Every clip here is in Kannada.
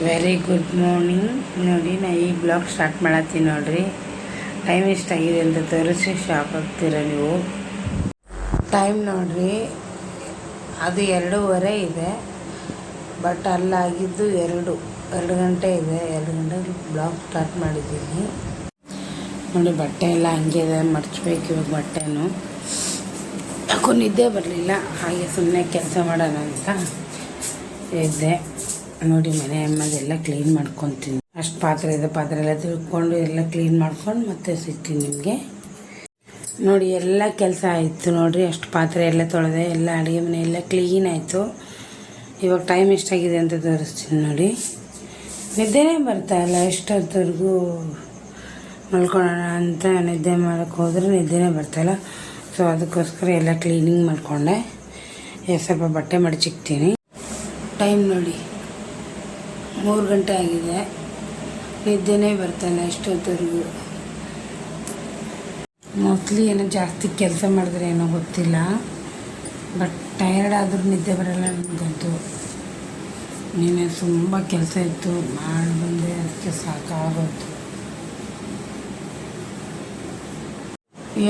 Very good morning. ನೋಡಿ ನಾ ಈ ಬ್ಲಾಗ್ ಸ್ಟಾರ್ಟ್ ಮಾಡತ್ತೀನಿ ನೋಡ್ರಿ. ಟೈಮ್ ಎಷ್ಟಾಗಿದೆ ಅಂತ ತೋರಿಸಿ ಶಾಕ್ ಆಗ್ತೀರ ನೀವು. ಟೈಮ್ ನೋಡ್ರಿ, ಅದು 2:15 ಇದೆ, ಬಟ್ ಅಲ್ಲಾಗಿದ್ದು 2 ಗಂಟೆ ಇದೆ. 2 ಗಂಟೆಗೆ ಬ್ಲಾಗ್ ಸ್ಟಾರ್ಟ್ ಮಾಡಿದ್ದೀನಿ ನೋಡಿ. ಬಟ್ಟೆ ಎಲ್ಲ ಹಂಗೆ ಇದೆ, ಮಡ್ಚ್ಬೇಕು ಇವಾಗ ಬಟ್ಟೆನೂ. ಯಾಕೋ ನಿದ್ದೆ ಬರಲಿಲ್ಲ, ಹಾಗೆ ಸುಮ್ಮನೆ ಕೆಲಸ ಮಾಡೋಣ ಅಂತ ಇದ್ದೆ ನೋಡಿ. ಮನೆ ಅಮ್ಮದೆಲ್ಲ ಕ್ಲೀನ್ ಮಾಡ್ಕೊತೀನಿ. ಅಷ್ಟು ಪಾತ್ರೆ ಇದೆ, ಪಾತ್ರೆ ಎಲ್ಲ ತಿಳ್ಕೊಂಡು ಎಲ್ಲ ಕ್ಲೀನ್ ಮಾಡ್ಕೊಂಡು ಮತ್ತೆ ಸಿಗ್ತೀನಿ ನಿಮಗೆ ನೋಡಿ. ಎಲ್ಲ ಕೆಲಸ ಆಯಿತು ನೋಡಿರಿ. ಅಷ್ಟು ಪಾತ್ರೆ ಎಲ್ಲ ತೊಳೆದೆ, ಎಲ್ಲ ಅಡುಗೆ ಮನೆ ಎಲ್ಲ ಕ್ಲೀನ್ ಆಯಿತು. ಇವಾಗ ಟೈಮ್ ಎಷ್ಟಾಗಿದೆ ಅಂತ ತೋರಿಸ್ತೀನಿ ನೋಡಿ. ನಿದ್ದೆನೇ ಬರ್ತಾಯಿಲ್ಲ, ಎಷ್ಟೊತ್ತವರೆಗೂ ಮಲ್ಕೊಳ್ಳೋಣ ಅಂತ ನಿದ್ದೆ ಮಾಡೋಕ್ಕೆ ಹೋದರೆ ನಿದ್ದೆನೇ ಬರ್ತಾಯಿಲ್ಲ. ಸೊ ಅದಕ್ಕೋಸ್ಕರ ಎಲ್ಲ ಕ್ಲೀನಿಂಗ್ ಮಾಡಿಕೊಂಡೆ. ಸ್ವಲ್ಪ ಬಟ್ಟೆ ಮಡಚಿಕ್ತೀನಿ. ಟೈಮ್ ನೋಡಿ 3 ಗಂಟೆ ಆಗಿದೆ, ನಿದ್ದೆನೇ ಬರ್ತಾಯಿಲ್ಲ ಎಷ್ಟೊತ್ತವರೆಗೂ. ಮೋಸ್ಟ್ಲಿ ಏನೋ ಜಾಸ್ತಿ ಕೆಲಸ ಮಾಡಿದ್ರೆ ಏನೋ ಗೊತ್ತಿಲ್ಲ, ಬಟ್ ಟಯರ್ಡ್ ಆದರೂ ನಿದ್ದೆ ಬರೋಲ್ಲ ನನಗಂತೂ. ನೀನು ತುಂಬ ಕೆಲಸ ಇತ್ತು, ಮಾಡಿ ಬಂದೆ, ಅದಕ್ಕೆ ಸಾಕಾಗೋಯ್ತು.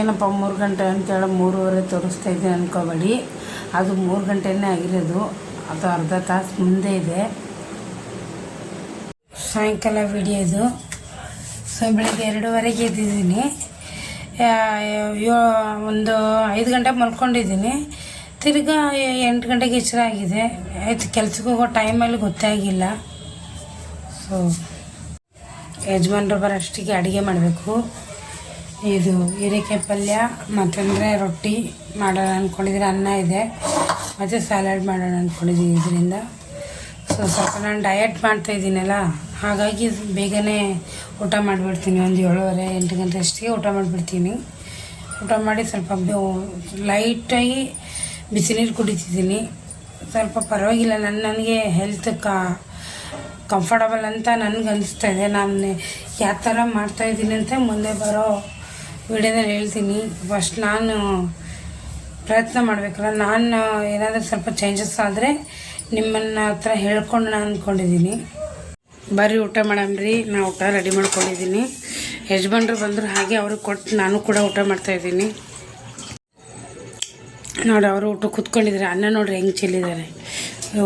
ಏನಪ್ಪ 3 ಗಂಟೆ ಅಂತೇಳಿ 3:15 ತೋರಿಸ್ತಾ ಇದ್ದೀನಿ ಅಂದ್ಕೋಬೇಡಿ. ಅದು 3 ಗಂಟೆನೇ ಆಗಿರೋದು, ಅದು ಅರ್ಧ ತಾಸು ಮುಂದೆ ಇದೆ. ಸಾಯಂಕಾಲ ವಿಡಿಯೋ ಇದು. ಸೊ ಬೆಳಗ್ಗೆ 2:15 ಎದ್ದಿದ್ದೀನಿ. ಒಂದು 5 ಗಂಟೆಗೆ ಮಲ್ಕೊಂಡಿದ್ದೀನಿ. ತಿರ್ಗಾ 8 ಗಂಟೆಗೆ ಎಚ್ಚರ ಆಗಿದೆ. ಆಯ್ತು, ಕೆಲ್ಸಕ್ಕೆ ಹೋಗೋ ಟೈಮಲ್ಲಿ ಗೊತ್ತೇ ಆಗಿಲ್ಲ. ಸೊ ಯಜಮಾನ್ರು ಬರೋಷ್ಟಿಗೆ ಅಡುಗೆ ಮಾಡಬೇಕು. ಇದು ಹೀರೆಕಾಯಿ ಪಲ್ಯ ಮತ್ತಂದರೆ ರೊಟ್ಟಿ ಮಾಡೋಣ ಅಂದ್ಕೊಂಡಿದ್ದೀನಿ. ಅನ್ನ ಇದೆ ಮತ್ತು ಸ್ಯಾಲಡ್ ಮಾಡೋಣ ಅಂದ್ಕೊಂಡಿದ್ದೀನಿ ಇದರಿಂದ. ಸೊ ಸ್ವಲ್ಪ ನಾನು ಡಯಟ್ ಮಾಡ್ತಾಯಿದ್ದೀನಲ್ಲ, ಹಾಗಾಗಿ ಬೇಗನೆ ಊಟ ಮಾಡಿಬಿಡ್ತೀನಿ. ಒಂದು 7:30-8 ಗಂಟೆ ಅಷ್ಟಿಗೆ ಊಟ ಮಾಡಿಬಿಡ್ತೀನಿ. ಊಟ ಮಾಡಿ ಸ್ವಲ್ಪ ಲೈಟಾಗಿ ಬಿಸಿ ನೀರು ಕುಡಿತಿದ್ದೀನಿ. ಸ್ವಲ್ಪ ಪರವಾಗಿಲ್ಲ, ನನಗೆ ಹೆಲ್ತ್ ಕಂಫರ್ಟಬಲ್ ಅಂತ ನನಗೆ ಅನಿಸ್ತಾ ಇದೆ. ನಾನು ಯಾವ ಥರ ಮಾಡ್ತಾಯಿದ್ದೀನಿ ಅಂತ ಮುಂದೆ ಬರೋ ವಿಡಿಯೋದಲ್ಲಿ ಹೇಳ್ತೀನಿ. ಫಸ್ಟ್ ನಾನು ಪ್ರಯತ್ನ ಮಾಡಬೇಕಲ್ಲ, ನಾನು ಏನಾದರೂ ಸ್ವಲ್ಪ ಚೇಂಜಸ್ ಆದರೆ ನಿಮ್ಮನ್ನ ಹತ್ರ ಹೇಳ್ಕೊಂಡು ಅಂದ್ಕೊಂಡಿದ್ದೀನಿ. ಬರ್ರಿ ಊಟ ಮಾಡಮ್ರಿ. ನಾನು ಊಟ ರೆಡಿ ಮಾಡ್ಕೊಂಡಿದ್ದೀನಿ. ಯಜಮಾನ್ರು ಬಂದರು, ಹಾಗೆ ಅವ್ರಿಗೆ ಕೊಟ್ಟು ನಾನು ಕೂಡ ಊಟ ಮಾಡ್ತಾಯಿದ್ದೀನಿ ನೋಡಿ. ಅವರು ಊಟ ಕೂತ್ಕೊಂಡಿದ್ದಾರೆ. ಅನ್ನ ನೋಡ್ರಿ ಹೆಂಗೆ ಚೆಲ್ಲಿದ್ದಾರೆ.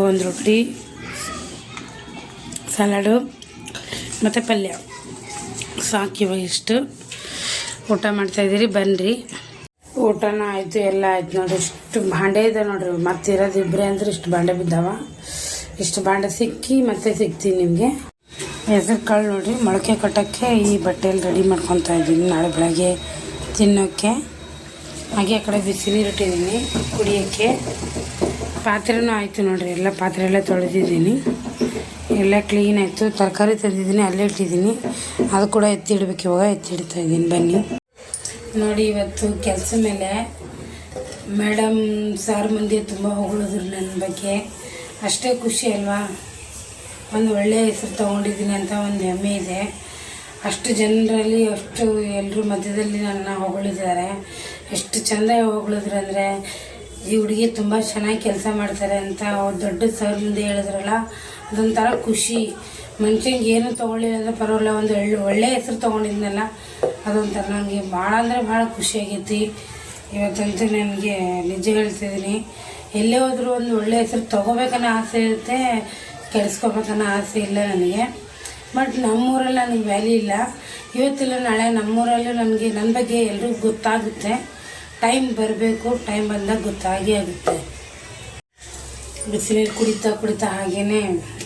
ಒಂದು ರೊಟ್ಟಿ, ಸಲಾಡು ಮತ್ತು ಪಲ್ಯ ಸಾಕಿವ. ಇಷ್ಟು ಊಟ ಮಾಡ್ತಾಯಿದ್ದೀರಿ, ಬನ್ನಿರಿ. ಊಟನ ಆಯಿತು, ಎಲ್ಲ ಆಯ್ತು ನೋಡಿ. ಇಷ್ಟು ಭಾಂಡೆ ಇದೆ ನೋಡ್ರಿ, ಮತ್ತೆ ಇರೋದು ಇಬ್ಬರೇ ಅಂದ್ರೆ ಇಷ್ಟು ಭಾಂಡೆ ಬಿದ್ದಾವ. ಇಷ್ಟು ಭಾಂಡೆ ಸಿಕ್ಕಿ ಮತ್ತೆ ಸಿಗ್ತೀನಿ ನಿಮಗೆ. ಹೆಸರು ಕಾಳು ನೋಡಿರಿ, ಮೊಳಕೆ ಕಟ್ಟೋಕ್ಕೆ ಈ ಬಟ್ಟೆಯಲ್ಲಿ ರೆಡಿ ಮಾಡ್ಕೊತಾ ಇದ್ದೀನಿ ನಾಳೆ ಬೆಳಗ್ಗೆ ತಿನ್ನೋಕ್ಕೆ. ಹಾಗೆ ಆ ಕಡೆ ಬಿಸಿ ನೀರು ಇಟ್ಟಿದ್ದೀನಿ ಕುಡಿಯೋಕ್ಕೆ. ಪಾತ್ರೆನೂ ಆಯಿತು ನೋಡಿರಿ, ಎಲ್ಲ ಪಾತ್ರೆ ಎಲ್ಲ ತೊಳೆದಿದ್ದೀನಿ, ಎಲ್ಲ ಕ್ಲೀನ್ ಆಯಿತು. ತರಕಾರಿ ತಂದಿದ್ದೀನಿ, ಅಲ್ಲೇ ಇಟ್ಟಿದ್ದೀನಿ, ಅದು ಕೂಡ ಎತ್ತಿಡ್ಬೇಕು. ಇವಾಗ ಎತ್ತಿಡ್ತಾ ಇದ್ದೀನಿ, ಬನ್ನಿ ನೋಡಿ. ಇವತ್ತು ಕೆಲಸ ಮೇಲೆ ಮೇಡಮ್ ಸಾರ್ ಮುಂದೆ ತುಂಬ ಹೊಗಳಿದ್ರು ನನ್ನ ಬಗ್ಗೆ. ಅಷ್ಟೇ ಖುಷಿ ಅಲ್ವಾ, ಒಂದು ಒಳ್ಳೆಯ ಹೆಸರು ತೊಗೊಂಡಿದ್ದೀನಿ ಅಂತ ಒಂದು ಹೆಮ್ಮೆ ಇದೆ. ಅಷ್ಟು ಜನರಲ್ಲಿ ಅಷ್ಟು ಎಲ್ಲರ ಮಧ್ಯದಲ್ಲಿ ನನ್ನ ಹೊಗಳಿದ್ದಾರೆ. ಎಷ್ಟು ಚೆಂದ ಹೊಗಳಿದ್ರು ಅಂದರೆ, ಈ ಹುಡುಗಿ ತುಂಬ ಚೆನ್ನಾಗಿ ಕೆಲಸ ಮಾಡ್ತಾರೆ ಅಂತ ದೊಡ್ಡ ಸರ್ ಮುಂದೆ ಹೇಳಿದ್ರಲ್ಲ, ಅದೊಂಥರ ಖುಷಿ. ಮನುಷ್ಯಂಗೆ ಏನು ತೊಗೊಳ್ಳಿಲ್ಲ ಅಂದರೆ ಪರವಾಗಿಲ್ಲ, ಒಂದು ಒಳ್ಳೆಯ ಹೆಸರು ತೊಗೊಂಡಿದ್ನಲ್ಲ, ಅದೊಂಥರ ನನಗೆ ಭಾಳ ಅಂದರೆ ಭಾಳ ಖುಷಿಯಾಗೈತಿ. ಇವತ್ತಂತೂ ನನಗೆ ನಿಜ ಹೇಳ್ತಿದ್ದೀನಿ, ಎಲ್ಲೇ ಹೋದರೂ ಒಂದು ಒಳ್ಳೆಯ ಹೆಸರು ತೊಗೋಬೇಕನ್ನೋ ಆಸೆ ಇರುತ್ತೆ, ಕೆಡಿಸ್ಕೋಬೇಕನ್ನೋ ಆಸೆ ಇಲ್ಲ ನನಗೆ. ಬಟ್ ನಮ್ಮೂರಲ್ಲಿ ನನಗೆ ವ್ಯಾಲ್ಯೂ ಇಲ್ಲ. ಇವತ್ತಿಲ್ಲ ನಾಳೆ ನಮ್ಮೂರಲ್ಲೂ ನನಗೆ ನನ್ನ ಬಗ್ಗೆ ಎಲ್ರಿಗೂ ಗೊತ್ತಾಗುತ್ತೆ. ಟೈಮ್ ಬರಬೇಕು, ಟೈಮ್ ಬಂದಾಗ ಗೊತ್ತಾಗೇ ಆಗುತ್ತೆ. ಬಿಸಿನೀರು ಕುಡಿತಾ ಹಾಗೇ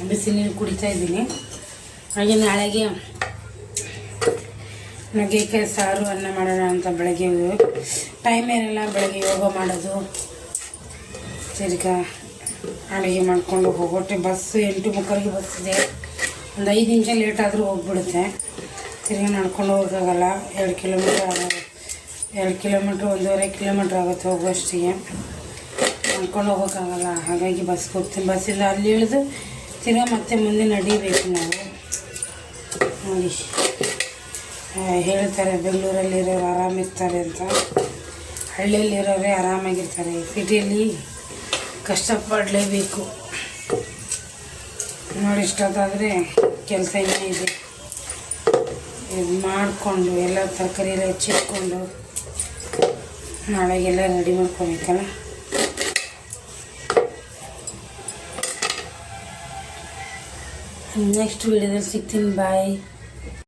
ಬಿಸಿನೀರು ಕುಡಿತಾ ಇದ್ದೀನಿ. ಹಾಗೆ ನಾಳೆಗೆ ನುಗ್ಗೆಕಾಯಿ ಸಾರು ಅನ್ನ ಮಾಡೋಣ ಅಂತ. ಬೆಳಗ್ಗೆ ಟೈಮ್ ಇರಲ್ಲ, ಬೆಳಗ್ಗೆ ಯೋಗ ಮಾಡೋದು, ತಿರ್ಗಾ ಅಡುಗೆ ಮಾಡ್ಕೊಂಡು ಹೋಗೋಟೆ. ಬಸ್ಸು 8:30ಗೆ ಬಸ್ ಇದೆ. ಒಂದು 5 ನಿಮಿಷ ಲೇಟ್ ಆದರೂ ಹೋಗ್ಬಿಡುತ್ತೆ. ತಿರ್ಗಿ ನಡ್ಕೊಂಡು ಹೋಗೋಕ್ಕಾಗಲ್ಲ. 2 ಕಿಲೋಮೀಟ್ರ್ 1.5 ಕಿಲೋಮೀಟ್ರ್ ಆಗುತ್ತೆ ಹೋಗೋಷ್ಟಿಗೆ. ನಡ್ಕೊಂಡು ಹೋಗೋಕ್ಕಾಗಲ್ಲ, ಹಾಗಾಗಿ ಬಸ್ಗೆ ಹೋಗ್ತೀನಿ. ಬಸ್ಸಿಂದ ಅಲ್ಲಿ ಇಳಿದು ತಿರ್ಗಿ ಮತ್ತೆ ಮುಂದೆ ನಡೀಬೇಕು ನಾವು ನೋಡಿ. ಹೇಳ್ತಾರೆ ಬೆಂಗಳೂರಲ್ಲಿರೋರು ಆರಾಮಿರ್ತಾರೆ ಅಂತ, ಹಳ್ಳಿಯಲ್ಲಿರೋರೇ ಆರಾಮಾಗಿರ್ತಾರೆ. ಸಿಟಿಯಲ್ಲಿ ಕಷ್ಟಪಡಲೇಬೇಕು. ನೋಡಿ ಇಷ್ಟೊತ್ತಾದರೆ ಕೆಲಸ ಇನ್ನೂ ಇದೆ. ಇದು ಮಾಡಿಕೊಂಡು ಎಲ್ಲ ತರಕಾರಿ ಎಲ್ಲ ಹೆಚ್ಚಿಟ್ಕೊಂಡು ನಾಳೆಗೆಲ್ಲ ರೆಡಿ ಮಾಡ್ಕೊಬೇಕಲ್ಲ. ನೆಕ್ಸ್ಟ್ ವೀಡಿಯೋದಲ್ಲಿ ಸಿಗ್ತೀನಿ. ಬಾಯ್.